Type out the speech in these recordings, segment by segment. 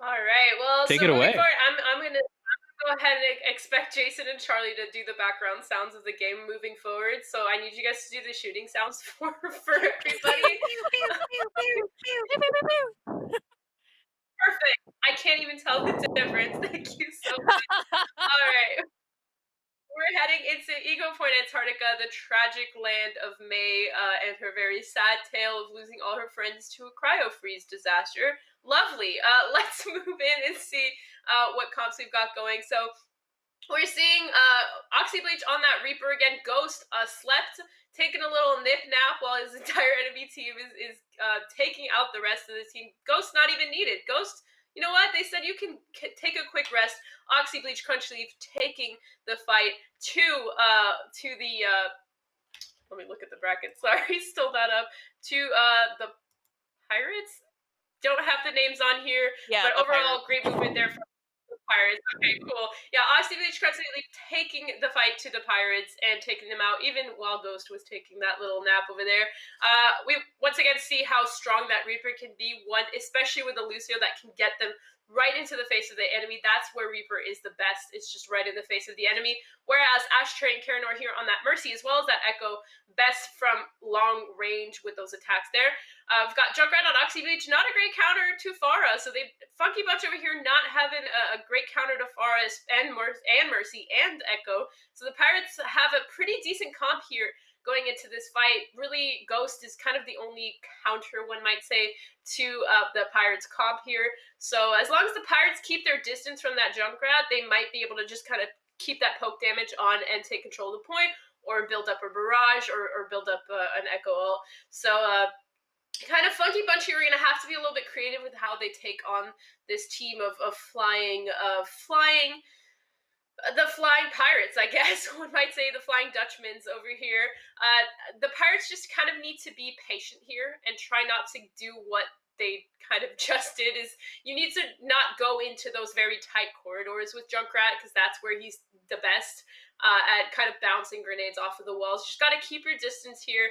All right. Well, Take so it moving away. forward, I'm gonna go ahead and expect Jason and Charlie to do the background sounds of the game moving forward. So I need you guys to do the shooting sounds for everybody. Pew, pew, pew, pew, pew, pew, pew, pew, Perfect. I can't even tell the difference. Thank you so much. All right. We're heading into Eagle Point, Antarctica, the tragic land of May, and her very sad tale of losing all her friends to a cryo-freeze disaster. Lovely. Let's move in and see what comps we've got going. So we're seeing Oxybleach on that Reaper again. Ghost slept, taking a little nip nap while his entire enemy team is taking out the rest of the team. Ghost not even needed. Ghost, you know what? They said you can take a quick rest. Oxybleach, Crunchleaf taking the fight to the let me look at the bracket. Sorry, still not up. To the Pirates. Don't have the names on here, Yeah, but the overall, pirate. great movement there from the Pirates. Okay, cool. Yeah, Oxybleach constantly taking the fight to the Pirates and taking them out, even while Ghost was taking that little nap over there. We once again see how strong that Reaper can be, one especially with a Lucio that can get them right into the face of the enemy. That's where Reaper is the best. It's just right in the face of the enemy. Whereas Ashtray and Karanor here on that Mercy, as well as that Echo, best from long range with those attacks there. We've got Junkrat on Oxybleach, not a great counter to Pharah, so they Funky Bunch over here not having a great counter to Pharah and Mercy and Echo. So the Pirates have a pretty decent comp here going into this fight. Really, Ghost is kind of the only counter, one might say, to the Pirates comp here. So as long as the Pirates keep their distance from that Junkrat, they might be able to just kind of keep that poke damage on and take control of the point, or build up a barrage, or build up an Echo ult. So kind of Funky Bunch here, we're going to have to be a little bit creative with how they take on this team of flying the flying pirates, I guess one might say, the flying Dutchmans over here. The Pirates just kind of need to be patient here and try not to do what they kind of just did. Is you need to not go into those very tight corridors with Junkrat, because that's where he's the best at kind of bouncing grenades off of the walls. You just got to keep your distance here.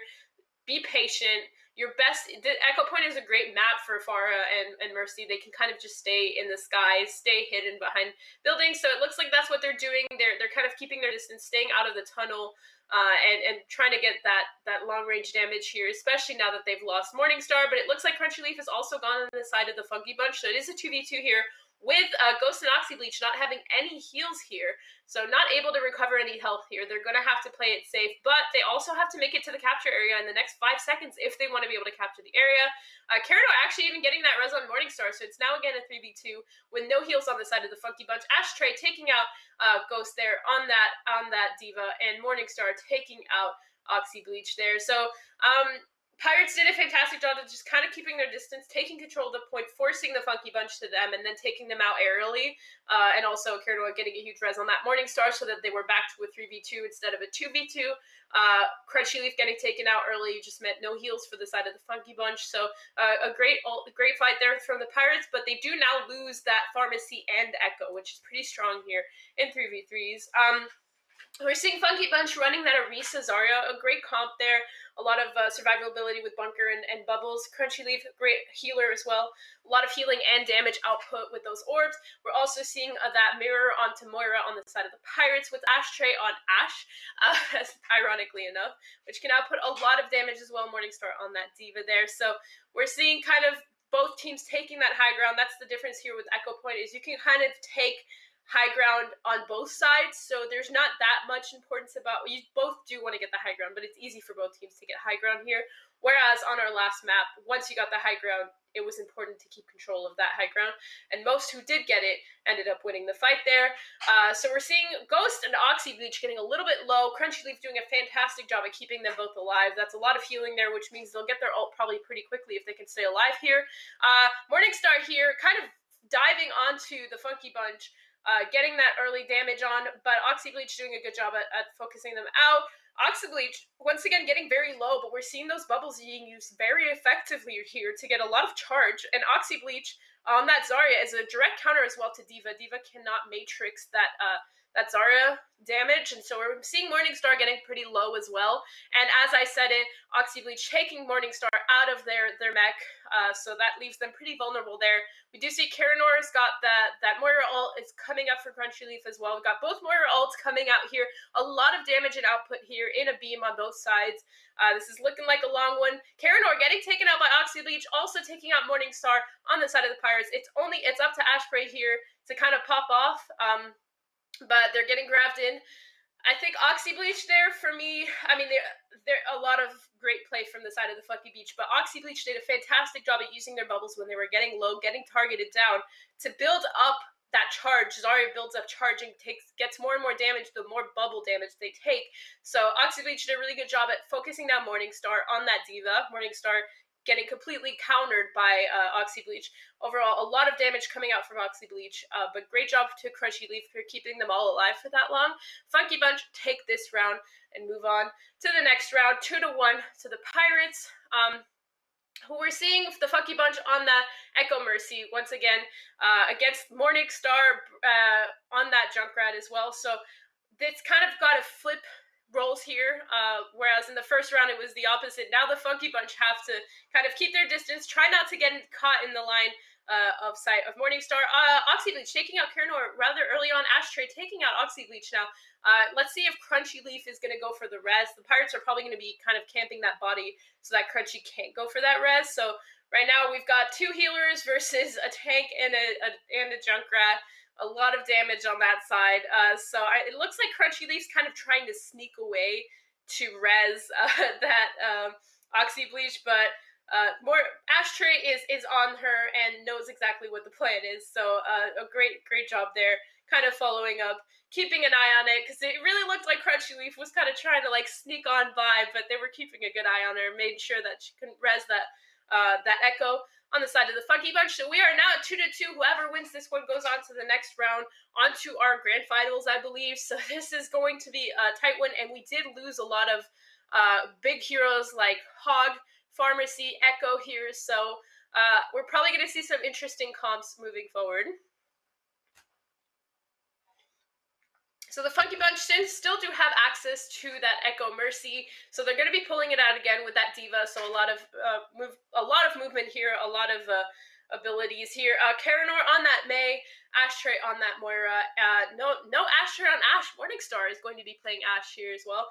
Be patient. Your best, the Echo Point is a great map for Pharah and Mercy. They can kind of just stay in the skies, stay hidden behind buildings. So it looks like that's what they're doing. They're kind of keeping their distance, staying out of the tunnel, and trying to get that long range damage here, especially now that they've lost Morningstar. But it looks like Crunchyleaf has also gone on the side of the Funky Bunch, so it is a 2v2 here, with Ghost and Oxybleach not having any heals here, so not able to recover any health here. They're going to have to play it safe, but they also have to make it to the capture area in the next 5 seconds if they want to be able to capture the area. Karanor actually even getting that res on Morningstar, so it's now again a 3v2 with no heals on the side of the Funky Bunch. Ashtray taking out Ghost there on that Diva, and Morningstar taking out Oxybleach there. So Pirates did a fantastic job of just kind of keeping their distance, taking control of the point, forcing the Funky Bunch to them, and then taking them out aerially. And also Karanor getting a huge res on that Morningstar, so that they were back to a 3v2 instead of a 2v2. Crunchyleaf getting taken out early just meant no heals for the side of the Funky Bunch. So a great fight there from the Pirates, but they do now lose that Pharmacy and Echo, which is pretty strong here in 3v3s. We're seeing Funky Bunch running that Orisa Zarya, a great comp there. A lot of survivability with Bunker and Bubbles. Crunchyleaf, great healer as well. A lot of healing and damage output with those orbs. We're also seeing that mirror onto Moira on the side of the Pirates, with Ashtray on Ash, ironically enough, which can output a lot of damage as well. Morningstar on that Diva there. So we're seeing kind of both teams taking that high ground. That's the difference here with Echo Point, is you can kind of take high ground on both sides, so there's not that much importance about, you both do want to get the high ground, but it's easy for both teams to get high ground here. Whereas on our last map, once you got the high ground, it was important to keep control of that high ground, and most who did get it ended up winning the fight there. So we're seeing Ghost and Oxybleach getting a little bit low. Crunchyleaf doing a fantastic job of keeping them both alive. That's a lot of healing there, which means they'll get their ult probably pretty quickly if they can stay alive here. Morningstar here kind of diving onto the Funky Bunch, getting that early damage on, but Oxybleach doing a good job at focusing them out. Oxybleach, once again, getting very low, but we're seeing those bubbles being used very effectively here to get a lot of charge, and Oxybleach on that Zarya is a direct counter as well to Diva. Diva cannot matrix that Zarya damage, and so we're seeing Morningstar getting pretty low as well. And as I said it, Oxybleach taking Morningstar out of their mech, so that leaves them pretty vulnerable there. We do see Karanor's got that Moira ult is coming up for Crunchy Leaf as well. We've got both Moira ults coming out here. A lot of damage and output here in a beam on both sides. This is looking like a long one. Karanor getting taken out by Oxy Leech, also taking out Morningstar on the side of the Pirates. It's up to Ashprey here to kind of pop off, but they're getting grabbed in. I think Oxy Bleach there for me, I mean, there a lot of great play from the side of the Funky Beach, but Oxy Bleach did a fantastic job at using their bubbles when they were getting low, getting targeted down to build up that charge. Zarya builds up charging, gets more and more damage the more bubble damage they take. So Oxy Bleach did a really good job at focusing down Morningstar on that diva. Morningstar getting completely countered by Oxy Bleach. Overall, a lot of damage coming out from Oxy Bleach, but great job to Crunchy Leaf for keeping them all alive for that long. Funky Bunch take this round and move on to the next round, 2-1 to the Pirates. Who we're seeing the Funky Bunch on that Echo Mercy once again against Morningstar on that Junkrat as well. So it's kind of got a flip roles here, whereas in the first round it was the opposite. Now the Funky Bunch have to kind of keep their distance, try not to get caught in the line of sight of Morningstar. Oxy Bleach taking out Karanor rather early on. Ashtray taking out Oxy Bleach now. Let's see if Crunchy Leaf is going to go for the res. The Pirates are probably going to be kind of camping that body so that Crunchy can't go for that res. So right now we've got two healers versus a tank and a Junkrat. A lot of damage on that side. It looks like Crunchy Leaf's kind of trying to sneak away to res that Oxy Bleach, but more Ashtray is on her and knows exactly what the plan is. So a great job there, kind of following up, keeping an eye on it, because it really looked like Crunchy Leaf was kind of trying to like sneak on by, but they were keeping a good eye on her, made sure that she couldn't res that Echo on the side of the Funky Bunch. So we are now at 2-2. Whoever wins this one goes on to the next round, onto our grand finals, I believe. So this is going to be a tight one, and we did lose a lot of big heroes like Hog, Pharmacy, Echo here. So we're probably going to see some interesting comps moving forward. So the Funky Bunch still do have access to that Echo Mercy, so they're going to be pulling it out again with that diva. So a lot of movement here, a lot of abilities here. Karanor on that Mei, Ashtray on that Moira. No Ashtray on Ash. Morningstar is going to be playing Ash here as well.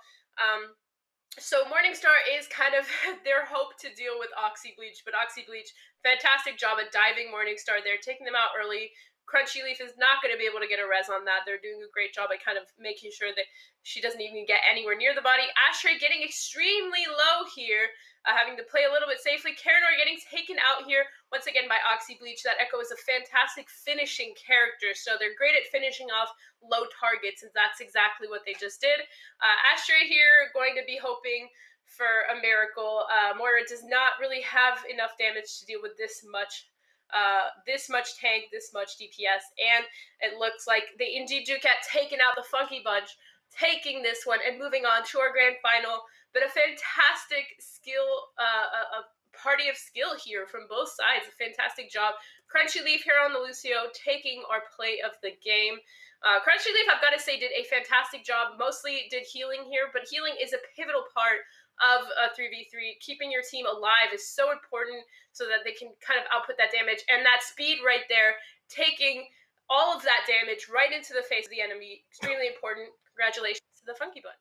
So Morningstar is kind of their hope to deal with Oxy Bleach, but Oxy Bleach, fantastic job at diving Morningstar there, taking them out early. Crunchy Leaf is not going to be able to get a res on that. They're doing a great job at kind of making sure that she doesn't even get anywhere near the body. Ashtray getting extremely low here, having to play a little bit safely. Karanor getting taken out here, once again, by Oxy Bleach. That Echo is a fantastic finishing character, so they're great at finishing off low targets, and that's exactly what they just did. Ashtray here going to be hoping for a miracle. Moira does not really have enough damage to deal with this much tank, this much DPS, and it looks like they indeed do get taken out. The Funky Bunch taking this one and moving on to our grand final. But a fantastic skill, a party of skill here from both sides. A fantastic job. Crunchy Leaf here on the Lucio taking our play of the game. Crunchy Leaf, I've got to say, did a fantastic job. Mostly did healing here, but healing is a pivotal part of a 3v3. Keeping your team alive is so important so that they can kind of output that damage. And that speed right there, taking all of that damage right into the face of the enemy, extremely important. Congratulations to the Funky Bunch.